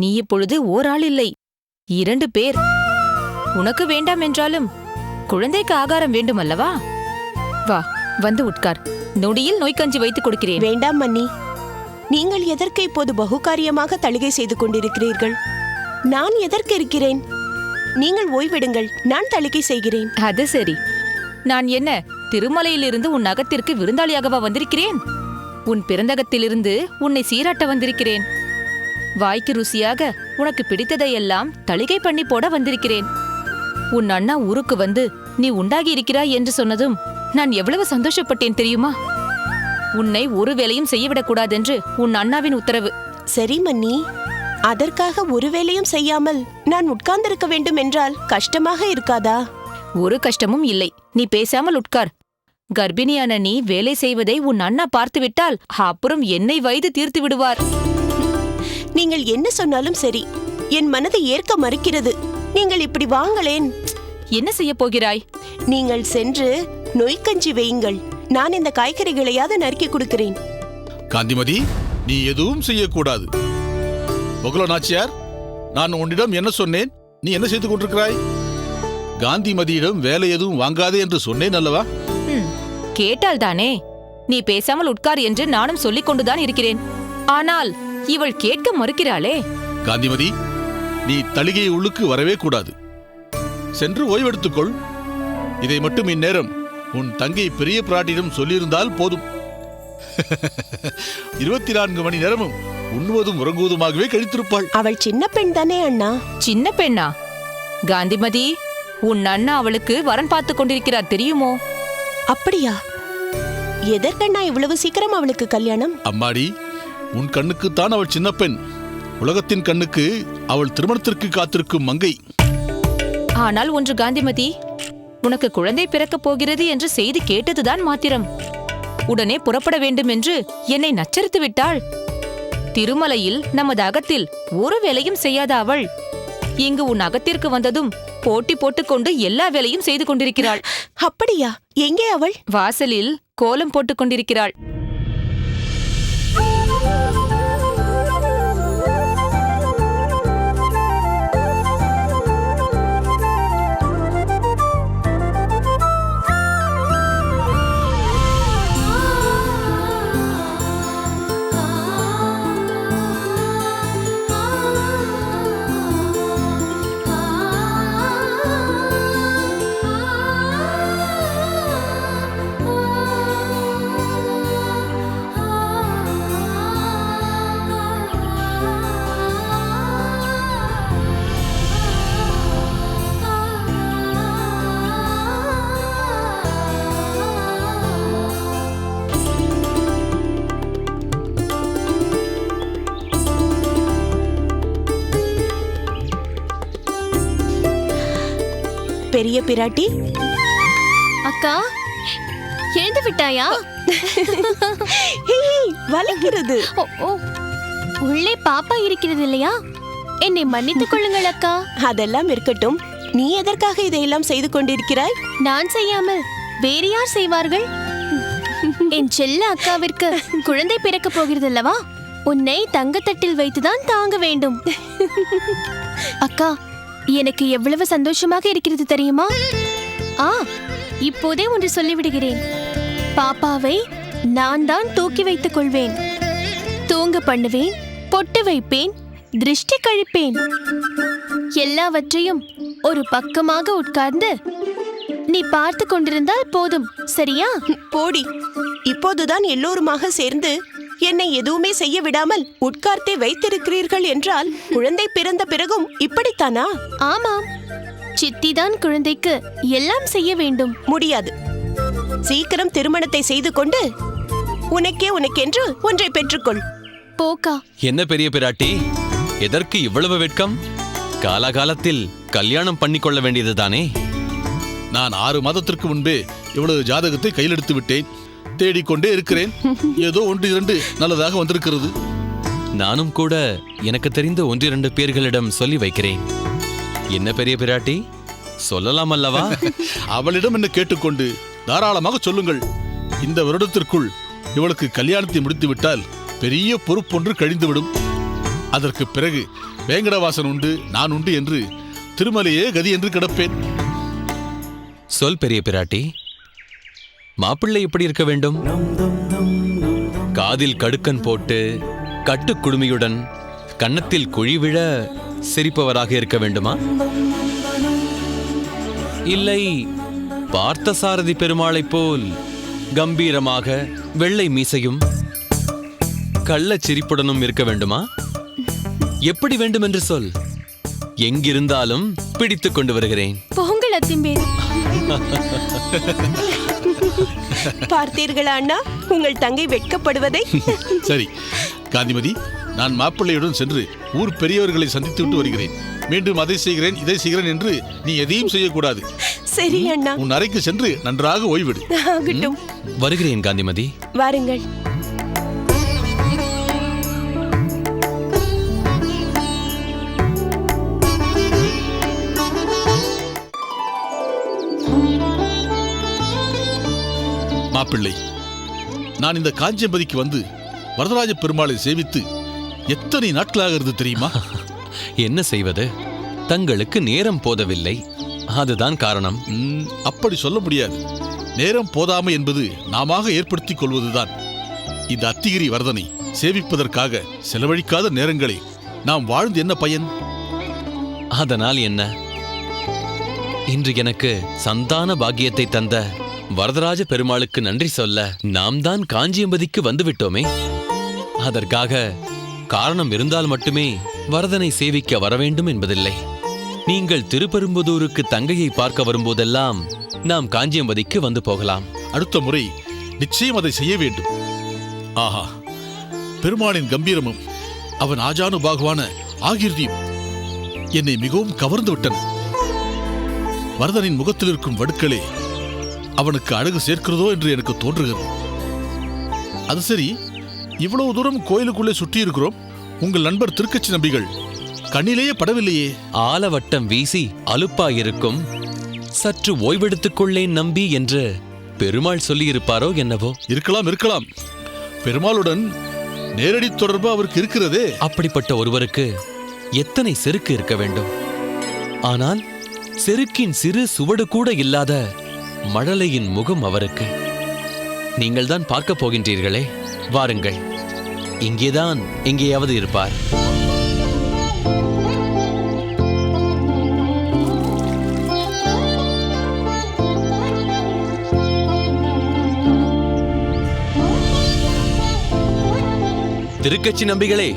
நீ இப்பொழுது ஓர் ஆள் இல்லை, 2 பேர். உனக்கு வேண்டாம் என்றாலும் குழந்தைக்கு ஆகாரம் வேண்டும் அல்லவா? வா, வந்து உட்கார். நொடியில் நோய்க்கஞ்சி வைத்துக் கொடுக்கிறேன். வேண்டாம் மன்னி, நீங்கள் எதற்கு இப்போது பகுகாரியமாக தளிகை செய்து கொண்டிருக்கிறீர்கள்? நான் எதற்கு இருக்கிறேன்? நீங்கள் ஓய்வெடுங்கள், நான் தளிகை செய்கிறேன். அது சரி. நான் என்ன திருமலையிலிருந்து உன் அகத்திற்கு விருந்தாளியாகவா வந்திருக்கிறேன்? உன் பிறந்தகத்திலிருந்து உன்னை சீராட்ட வந்திருக்கிறேன். வாய்க்கு ருசியாக உனக்கு பிடித்ததையெல்லாம் தளிகை பண்ணி போட வந்திருக்கிறேன். உன் அண்ணா ஊருக்கு வந்து நீ உண்டாகி இருக்கிறாய் என்று சொன்னதும் நான் எவ்வளவு சந்தோஷப்பட்டேன் தெரியுமா? உன்னை ஒரு வேலையும் செய்யவிடக்கூடாதென்று உன் அண்ணாவின் உத்தரவு. சரி மன்னி, அதற்காக ஒரு வேலையும் செய்யாமல் நான் உட்கார்ந்திருக்க வேண்டும் என்றால் கஷ்டமாக இருக்காதா? ஒரு கஷ்டமும் இல்லை, நீ பேசாமல் உட்கார். கர்ப்பிணியான நீ வேலை செய்வதை உன் அண்ணா பார்த்துவிட்டால் அப்புறம் என்னை வைத்து தீர்த்து விடுவார். நீங்கள் என்ன சொன்னாலும் சரி, என் மனதை ஏற்க மறுக்கிறது. நீங்கள் இப்படி வாங்களேன். என்ன செய்ய போகிறாய்? நீங்கள் சென்று நொய்க்கஞ்சி வையுங்கள், நான் இந்த காய்கறிகளையாவது நறுக்கி கொடுக்கிறேன். காந்திமதி, நீ எதுவும் செய்யக்கூடாது. பகுல நாச்சியார், நான் உன்னிடம் என்ன சொன்னேன்? நீ என்ன செய்து கொண்டிருக்கிறாய்? காந்திமதியிடம் வேலை எதுவும் வாங்காதே என்று சொன்னேன் அல்லவா? கேட்டால் தானே. நீ பேசாமல் உட்கார் என்று நானும் சொல்லிக் கொண்டுதான் இருக்கிறேன். ஆனால் இவள் கேட்க மறுக்கிறாளே. காந்திமதி, நீ தளிகை உள்ளுக்கு வரவே கூடாது. சென்று ஓய்வெடுத்துக்கொள். இதை மட்டும் இந்நேரம் உன் தங்கை பெரிய பிராட்டியிடம் சொல்லியிருந்தால் போதும். 24 மணி நேரமும் உண்ணுவதும் உறங்குவதுமாகவே கழித்திருப்பாள். அவள் சின்ன பெண் தானே அண்ணா? சின்ன பெண்ணா? காந்திமதி, உன் அண்ணா அவளுக்கு வரன் பார்த்து கொண்டிருக்கிறார் தெரியுமோ? அப்படியா? எதற்கண்ணா இவ்வளவு சீக்கிரம் அவளுக்கு கல்யாணம்? அம்மாடி, உன் கண்ணுக்குத்தான் அவள் சின்ன பெண். உலகத்தின் கண்ணுக்கு அவள் திருமணத்திற்கு காத்திருக்கும் மங்கை. ஆனால் ஒன்று காந்திமதி, உனக்கு குழந்தை பிறக்கப் போகிறது என்று செய்தி கேட்டதுதான் மாத்திரம். உடனே புறப்பட வேண்டும் என்று என்னை நச்சரித்து விட்டாள். திருமலையில் நமது அகத்தில் ஒரு வேலையும் செய்யாத அவள் இங்கு உன் அகத்திற்கு வந்ததும் போட்டி போட்டுக்கொண்டு எல்லா வேலையும் செய்து கொண்டிருக்கிறாள். அப்படியா? எங்கே அவள்? வாசலில் கோலம் போட்டுக் கொண்டிருக்கிறாள். பெரிய பிராட்டி, அக்கா எழுந்து விட்டாயா? வலிக்கிறது. உள்ளே பாப்பா இருக்கிறது இல்லையா? என்னை மன்னித்துக் கொள்ளுங்கள் அக்கா. அதெல்லாம் இருக்கட்டும், நீ எதற்காக இதையெல்லாம் செய்து கொண்டிருக்கிறாய்? நான் செய்யாமல் வேறு யார் செய்வார்கள்? என் செல்ல அக்காவிற்கு குழந்தை பிறக்க போகிறது அல்லவா? உன்னை தங்கத்தட்டில் வைத்துதான் தாங்க வேண்டும். அக்கா, எனக்கு எவ்வளவு சந்தோஷமாக இருக்கிறது தெரியுமா? இப்போதே ஒன்று சொல்லிவிடுகிறேன். பாப்பாவை நான் தான் தூக்கி வைத்துக் கொள்வேன், தூங்க பண்ணுவேன், பொட்டு வைப்பேன், திருஷ்டி கழிப்பேன். எல்லாவற்றையும் ஒரு பக்கமாக உட்கார்ந்து நீ பார்த்து கொண்டிருந்தால் போதும், சரியா? போடி. இப்போதுதான் எல்லோருமாக சேர்ந்து என்னை எதுவுமே செய்ய விடாமல் உட்கார்த்தே வைத்திருக்கிறீர்கள் என்றால் குழந்தை பிறந்த பிறகும் இப்படித்தானா? ஆமாம், சித்திதான் குழந்தைக்கு எல்லாம் செய்ய வேண்டும். முடியாது. சீக்கிரம் திருமணத்தை செய்து கொண்டு உனக்கென்று ஒன்றை பெற்றுக்கொள். போக்கா. என்ன பெரிய பிராட்டி, எதற்கு இவ்வளவு வெட்கம்? காலாகாலத்தில் கல்யாணம் பண்ணிக்கொள்ள வேண்டியதுதானே? நான் 6 மாதத்திற்கு முன்பே இவ்வளவு ஜாதகத்தை கையில் எடுத்து விட்டேன். தேடிக்கொண்டே இருக்கிறேன். ஏதோ 1-2 நல்லதாக வந்திருக்கிறது. நானும் கூட எனக்கு தெரிந்த 1-2 பேர்களிடம் சொல்லி வைக்கிறேன். என்ன பெரிய பிராட்டி, சொல்லலாம் அல்லவா? அவளிடம் என்ன கேட்டுக்கொண்டு தாராளமாக சொல்லுங்கள். இந்த வருடத்திற்குள் இவளுக்கு கல்யாணத்தை முடித்து விட்டால் பெரிய பொறுப்பொன்று கழிந்துவிடும். அதற்கு பிறகு வேங்கடவாசன் உண்டு, நான் உண்டு என்று திருமலையே கதி என்று கிடப்பேன். சொல் பெரிய பிராட்டி, மாப்பிள்ளை எப்படி இருக்க வேண்டும்? காதில் கடுக்கன் போட்டு கட்டுக்குடுமியுடன் கன்னத்தில் குழி விழ சிரிப்பவராக இருக்க வேண்டுமா? இல்லை பார்த்தசாரதி பெருமாளைப் போல் கம்பீரமாக வெள்ளை மீசையும் கள்ளச் சிரிப்புடனும் இருக்க வேண்டுமா? எப்படி வேண்டும் என்று சொல், எங்கிருந்தாலும் பிடித்துக் கொண்டு வருகிறேன். பொங்கல் அத்திம்பேர். பார்த்தீர்களா அண்ணா, உங்கள் தங்கை வெட்கப்படுவதை? சரி காந்திமதி, நான் மாப்பிள்ளையுடன் சென்று ஊர் பெரியவர்களை சந்தித்து விட்டு வருகிறேன். மீண்டும் அதை செய்கிறேன் இதை செய்கிறேன் என்று நீ எதையும் செய்யக்கூடாது. சரி அண்ணா. உன் அறைக்கு சென்று நன்றாக ஓய்விடு. ஆகட்டும். வருகிறேன் காந்திமதி. வாருங்கள். மாப்பிள்ளை, நான் இந்த காஞ்சியம்பதிக்கு வந்து வரதராஜ பெருமாளை சேவித்து எத்தனை நாட்களாகிறது தெரியுமா? என்ன செய்வது, தங்களுக்கு நேரம் போதவில்லை, அதுதான் காரணம். அப்படி சொல்ல முடியாது. நேரம் போதாமை என்பது நாம ஏற்படுத்திக் கொள்வதுதான். இந்த அத்திகிரி வரதனை சேவிப்பதற்காக செலவழிக்காத நேரங்களை நாம் வாழ்ந்து என்ன பயன்? அதனால் என்ன, இன்று எனக்கு சந்தான பாக்கியத்தை தந்த வரதராஜ பெருமாளுக்கு நன்றி சொல்ல நாம் தான் காஞ்சியம்பதிக்கு வந்துவிட்டோமே. அதற்காக காரணம் இருந்தால் மட்டுமே வரதனை சேவிக்க வரவேண்டும் என்பதில்லை. நீங்கள் திருப்பெரும்புதூருக்கு தங்கையை பார்க்க வரும்போதெல்லாம் நாம் காஞ்சியம்பதிக்கு வந்து போகலாம். அடுத்த முறை நிச்சயம் அதை செய்ய வேண்டும். ஆஹா, பெருமாளின் கம்பீரமும் அவன் ஆஜானுபாகுவான ஆகிருதியும் என்னை மிகவும் கவர்ந்து விட்டன. வரதனின் முகத்தில் இருக்கும் வடுக்களே அவனுக்கு அழகு சேர்க்கிறதோ என்று எனக்கு தோன்றுகிறது. அது சரி, இவ்வளவு தூரம் கோயிலுக்குள்ளே சுற்றி இருக்கிறோம். உங்கள் நண்பர் திருக்கச்சி நம்பிகள் கண்ணிலேயே படவில்லையே. ஆலவட்டம் வீசி அலுப்பாயிருக்கும், சற்று ஓய்வெடுத்துக் கொள்ளேன் நம்பி என்று பெருமாள் சொல்லியிருப்பாரோ என்னவோ. இருக்கலாம். பெருமாளுடன் நேரடி தொடர்பு அவருக்கு இருக்கிறதே. அப்படிப்பட்ட ஒருவருக்கு எத்தனை செருக்கு இருக்க வேண்டும். ஆனால் செருக்கின் சிறு சுவடு கூட இல்லாத மழலையின் முகம் அவருக்கு. நீங்கள் தான் பார்க்க போகின்றீர்களே, வாருங்கள், இங்கேதான் எங்கேயாவது இருப்பார். திருக்கச்சி நம்பிகளே,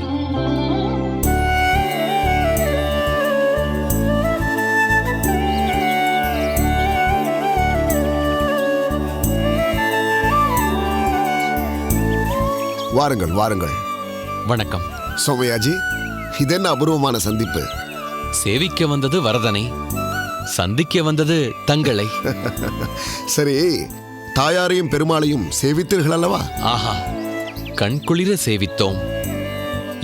வாருங்கள் வாருங்கள். வணக்கம். சோமயாஜி, இதென்ன அபூர்வமான சந்திப்பு. சேவிக்க வந்தது வரதனை, சந்திக்க வந்தது தங்களை. சரி, தாயாரையும் பெருமாளையும் சேவித்தீர்கள் அல்லவா? ஆஹா, கண்குளிர சேவித்தோம்.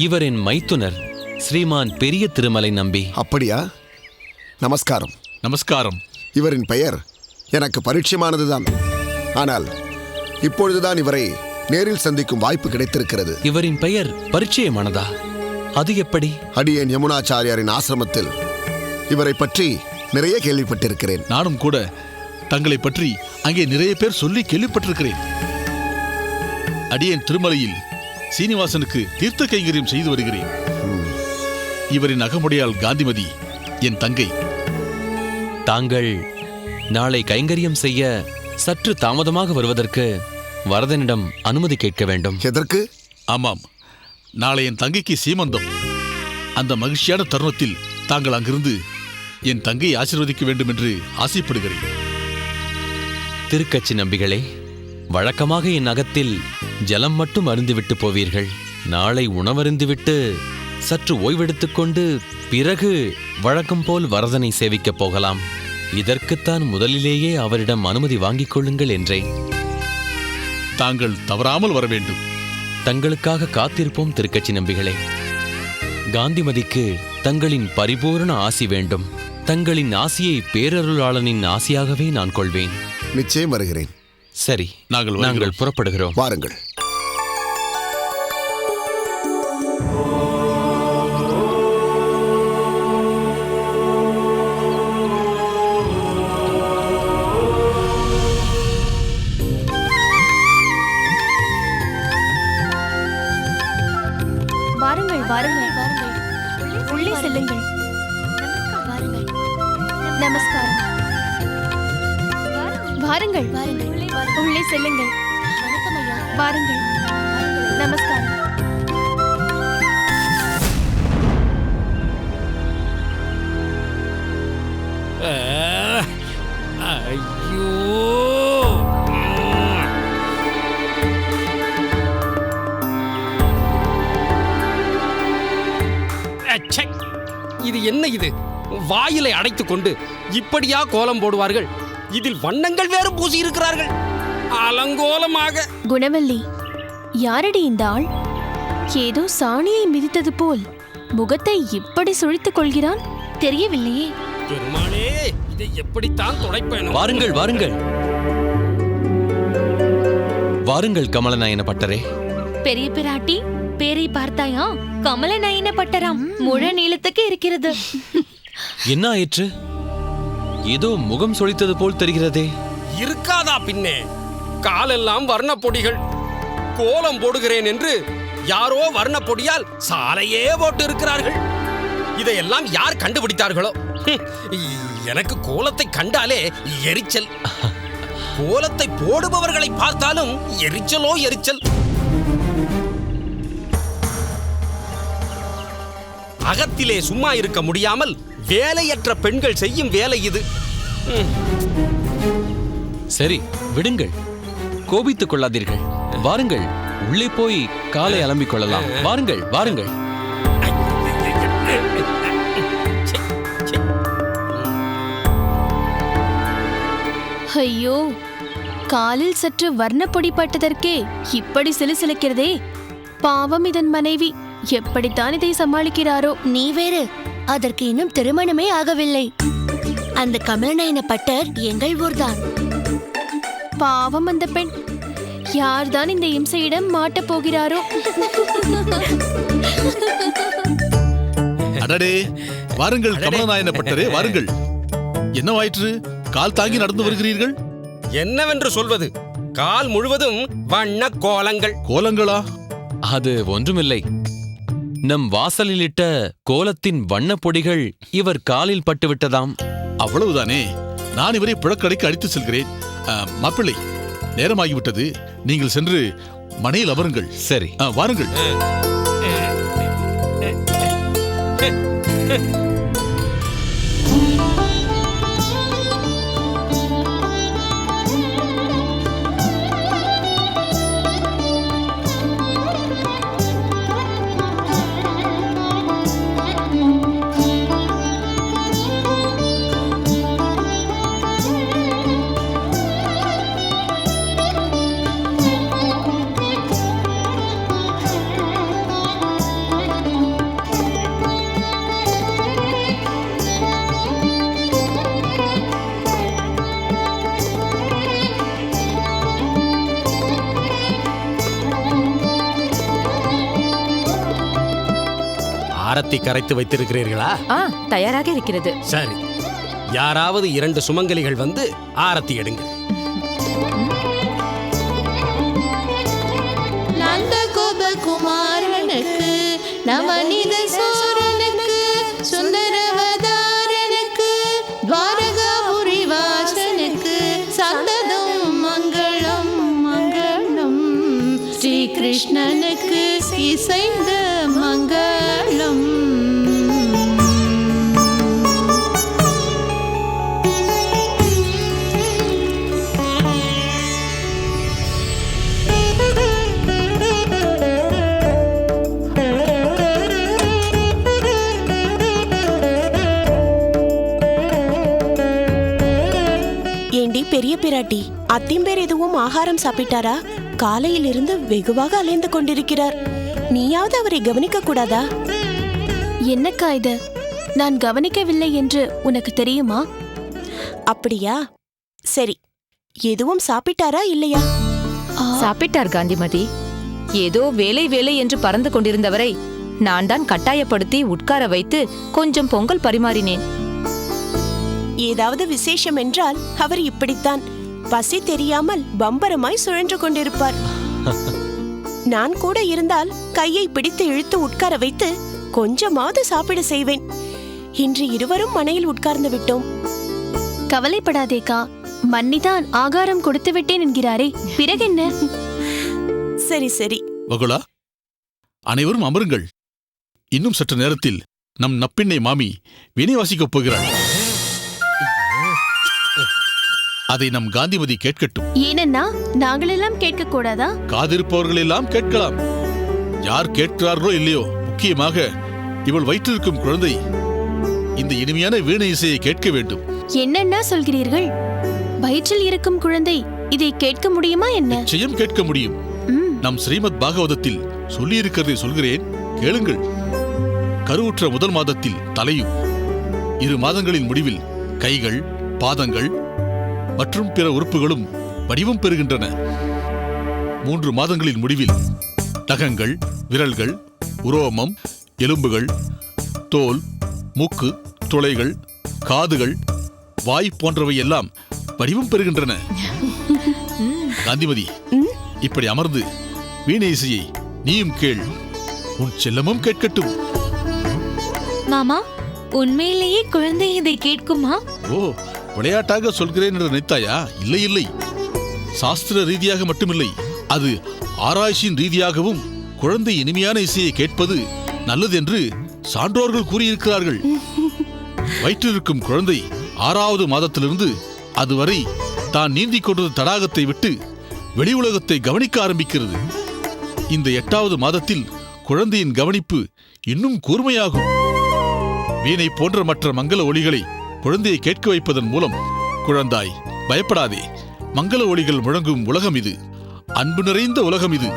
இவர் என் மைத்துனர் ஸ்ரீமான் பெரிய திருமலை நம்பி. அப்படியா? நமஸ்காரம். நமஸ்காரம். இவரின் பெயர் எனக்கு பரிச்சயமானதுதான். ஆனால் இப்பொழுதுதான் இவரை நேரில் சந்திக்கும் வாய்ப்பு கிடைத்திருக்கிறது. இவரின் பெயர் பரிச்சயமானதா? அது எப்படி? அடியேன் யமுனாச்சாரியாரின் ஆசிரமத்தில் இவரை பற்றி நிறைய கேள்விப்பட்டிருக்கிறேன். நானும் கூட தங்களை பற்றி அங்கே நிறைய பேர் சொல்லி கேள்விப்பட்டிருக்கிறேன். அடியேன் திருமலையில் சீனிவாசனுக்கு தீர்த்த கைங்கரியம் செய்து வருகிறேன். இவரின் அகமுடையாள் காந்திமதி என் தங்கை. தாங்கள் நாளை கைங்கரியம் செய்ய சற்று தாமதமாக வருவதற்கு வரதனிடம் அனுமதி கேட்க வேண்டும். எதற்கு? ஆமாம், நாளை என் தங்கைக்கு சீமந்தம். அந்த மகிழ்ச்சியான தருணத்தில் தாங்கள் அங்கிருந்து என் தங்கையை ஆசீர்வதிக்க வேண்டும் என்று ஆசைப்படுகிறேன். திருக்கச்சி நம்பிகளே, வழக்கமாக என் அகத்தில் ஜலம் மட்டும் அருந்திவிட்டு போவீர்கள். நாளை உணவருந்திவிட்டு சற்று ஓய்வெடுத்துக்கொண்டு பிறகு வழக்கம் போல் வரதனை சேவிக்கப் போகலாம். இதற்குத்தான் முதலிலேயே அவரிடம் அனுமதி வாங்கிக் கொள்ளுங்கள் என்றேன். தாங்கள் தவறாமல் வர வேண்டும். தங்களுக்காக காத்திருப்போம் திருக்கச்சி நம்பிகளே. காந்திமதிக்கு தங்களின் பரிபூரண ஆசி வேண்டும். தங்களின் ஆசியை பேரருளாளனின் ஆசியாகவே நான் கொள்வேன். நிச்சயம் வருகிறேன். சரி, நாங்கள் புறப்படுகிறோம். வாருங்கள். வாருங்கள் வாருங்கள் உள்ளே செல்லுங்கள். வணக்கம் ஐயா. வாருங்கள். நமஸ்காரம். ஐயோ, அச்சே, இது என்ன? இது வாயிலை அடைத்துக் கொண்டு இப்படியா கோலம் போடுவார்கள்? இதில் வண்ணங்கள் வேறு பூசி இருக்கிறார்கள். அலங்கோலமாக. குணவல்லி, யாரடி இந்த ஆள்? ஏதோ சாணியை மிதித்தது போல் முகத்தை இப்படி சுழித்துக் கொள்கிறான். தெரியவில்லையே. பெருமாளே, இதை எப்படித்தான் துடைப்பேனோ? வாருங்கள் வாருங்கள் வாருங்கள் கமலநாயன பட்டரே. பெரிய பிராட்டி, பேரை பார்த்தாயா? கமலநயன பட்டராம். முழ நீளத்துக்கு இருக்கிறது. என்ன ஆயிற்று? ஏதோ முகம் சொலித்தது போல் தெரிகிறதே. இருக்காதா பின்னே? காலெல்லாம் வர்ணப்பொடிகள். கோலம் போடுகிறேன் என்று யாரோ வர்ணப்பொடியால் சாலையே போட்டு இருக்கிறார்கள். இதையெல்லாம் யார் கண்டுபிடித்தார்களோ? எனக்கு கோலத்தை கண்டாலே எரிச்சல். கோலத்தை போடுபவர்களை பார்த்தாலும் எரிச்சலோ எரிச்சல். அகத்திலே சும்மா இருக்க முடியாமல் வேலையற்ற பெண்கள் செய்யும் வேலை இது. சரி, விடுங்கள், கோபித்துக் கொள்ளாதீர்கள். வாருங்கள், உள்ளே போய் காலை அலம்பிக் கொள்ளலாம். வாருங்கள் வாருங்கள். ஐயோ, காலில் சற்று வர்ணப்பொடி பட்டதற்கே இப்படி சிலுசிலுக்கிறதே. பாவம் இதன் மனைவி. எப்படித்தான் இதை சமாளிக்கிறாரோ? நீ வேறு, அதற்கு இன்னும் திருமணமே ஆகவில்லை. அந்த கமலநயன பட்டர் எங்கள் ஊர்தான். பாவம் அந்த பெண். யார்தான் இந்த இம்சையிடம் மாட்டப் போகிறாரோ? அடடே, வாருங்கள் கமலநாயன பட்டரே, வாருங்கள். என்னவாயிற்று? கால் தாங்கி நடந்து வருகிறீர்கள்? என்னவென்று சொல்வது? கால் முழுவதும் வண்ண கோலங்கள். கோலங்களா? அது ஒன்றுமில்லை. நம் வாசலில் இட்ட கோலத்தின் வண்ணப் பொடிகள் இவர் காலில் பட்டுவிட்டதாம். அவ்வளவுதானே? நான் இவரை புழக்கடைக்கு அழைத்து செல்கிறேன். மாப்பிள்ளை, நேரமாகிவிட்டது. நீங்கள் சென்று மனையில் அமருங்கள். சரி, வாருங்கள். ஆரத்தி கரைத்து வைத்திருக்கிறீர்களா? தயாராக இருக்கிறது. சரி, யாராவது 2 சுமங்கலிகள் வந்து ஆரத்தி எடுங்கள். நந்தகோபகுமாரனுக்கு, நவநீத சூரனுக்கு, சுந்தரவதாரனுக்கு, துவாரகாபுரி வாசனுக்கு சந்ததம் மங்களம் மங்களம். ஸ்ரீ கிருஷ்ணனுக்கு இசைந்த மங்களம். ஏண்டி பெரிய பிராட்டி, அத்திம்பேர் எதுவும் ஆகாரம் சாப்பிட்டாரா? காலையிலிருந்து வெகுவாக அலைந்து கொண்டிருக்கிறார். நீயாவது அவரை கவனிக்க கூடாதா? என்னக்கா இது? நான் கவனிக்கவில்லை என்று உனக்கு தெரியுமா? அப்படியா? சரி, எதுவும் சாப்பிட்டாரா இல்லையா? சாப்பிட்டார் காந்திமதி. ஏதோ வேலை வேலை என்று பறந்து கொண்டிருந்தவரை நான் தான் கட்டாயப்படுத்தி உட்கார வைத்து கொஞ்சம் பொங்கல் பரிமாறினேன். ஏதாவது விசேஷம் என்றால் அவர் இப்படித்தான் பசி தெரியாமல் பம்பரமாய் சுழன்று கொண்டிருப்பார். நான் கூட இருந்தால் கையை பிடித்து இழுத்து உட்கார வைத்து கொஞ்சமாவது சாப்பிட செய்வேன். இன்று இருவரும் மனையில் உட்கார்ந்து விட்டோம். கவலைப்படாதேக்கா, மன்னிதான் ஆகாரம் கொடுத்து விட்டேன் என்கிறாரே, பிறகு என்ன? சரி சரி. வகுலா, அனைவரும் அமருங்கள். இன்னும் சற்று நேரத்தில் நம் நப்பிண்ணை மாமி வீணை வாசிக்கப் போகிறாள். அதை நம் காந்திமதி கேட்கட்டும். ஏனென்னா நாங்களெல்லாம் கேட்க கூடாதா? காதிருப்பவர்கள் எல்லாம் கேட்கலாம். யார் கேட்கிறார்களோ இல்லையோ, முக்கியமாக இவள் வயிற்றிருக்கும் குழந்தை இந்த இனிமையான வீணை இசையை கேட்க வேண்டும். என்னன்னா சொல்கிறீர்கள்? வயிற்றில் இருக்கும் குழந்தை இதை கேட்க முடியுமா என்ன? நிச்சயம் கேட்க முடியும். நம் ஸ்ரீமத் பாகவதத்தில் சொல்லியிருக்கிறதை சொல்கிறேன், கேளுங்கள். கருவுற்ற முதல் மாதத்தில் தலையும், 2 மாதங்களின் முடிவில் கைகள், பாதங்கள் மற்றும் பிற உறுப்புகளும் வடிவம் பெறுகின்றன. 3 மாதங்களின் முடிவில் நகங்கள், விரல்கள், உரோமம், எலும்புகள், தோல், மூக்கு, துளைகள், காதுகள், வாய் போன்றவை எல்லாம் வடிவம் பெறுகின்றன. காந்திமதி, இப்படி அமர்ந்து வீணை இசையை நீயும் கேள், உன் செல்லமும் கேட்கட்டும். மாமா, உண்மையிலேயே குழந்தை இதை கேட்குமா? ஓ, விளையாட்டாக சொல்கிறேன் என்று நினைத்தாயா? இல்லை இல்லை, சாஸ்திர ரீதியாக மட்டுமில்லை, அது ஆராய்ச்சியின் ரீதியாகவும் குழந்தை இனிமையான இசையை கேட்பது நல்லது என்று சான்றோர்கள் கூறியிருக்கிறார்கள். வயிற்றிருக்கும் குழந்தை 6வது மாதத்திலிருந்து அதுவரை தான் நீந்திக் கொண்டிருந்த தடாகத்தை விட்டு வெளி உலகத்தை கவனிக்க ஆரம்பிக்கிறது. இந்த 8வது மாதத்தில் குழந்தையின் கவனிப்பு இன்னும் கூர்மையாகும். வீணை போன்ற மற்ற மங்கள ஒலிகளை குழந்தையை கேட்க வைப்பதன் மூலம், குழந்தாய் பயப்படாதே, மங்கள ஒலிகள் முழங்கும் உலகம் இது, அன்பு நிறைந்த உலகம் இது,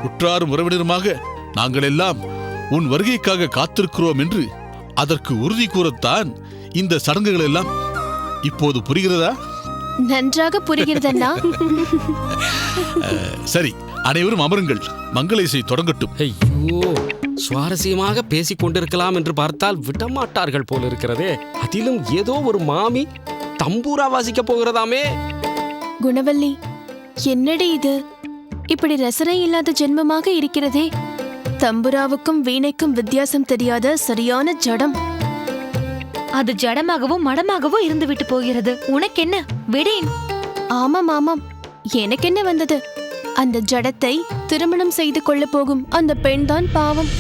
உற்றாரும் உறவினருமாக நாங்கள் எல்லாம் உன் வருகைக்காக காத்திருக்கிறோம் என்று அதற்கு உறுதி கூறத்தான் இந்த சடங்குகள் எல்லாம். இப்போது புரிகிறதா? நன்றாக புரிகிறதண்ணா. சரி, அனைவரும் அமருங்கள், மங்கள இசை தொடங்கட்டும். ஐயோ, சுவாரஸ்யமாக பேசிக் கொண்டிருக்கலாம் என்று பார்த்தால் விடமாட்டார்கள் போல இருக்கிறதே. அதிலும் ஏதோ ஒரு மாமி தம்பூரா வாசிக்க போகிறதாமே. குணவல்லி, என்னடி இது? இப்படி ரசனை இல்லாத ஜென்மமாக இருக்கிறதே. தம்புராவுக்கும் வீணைக்கும் வித்தியாசம் தெரியாத சரியான ஜடம். அது ஜடமாகவோ மடமாகவோ இருந்து விட்டு போகிறது. உனக்கென்ன? விடேன். ஆமாம் ஆமாம், எனக்கென்ன வந்தது? அந்த ஜடத்தை திருமணம் செய்து கொள்ள போகும் அந்த பெண்தான் பாவம்.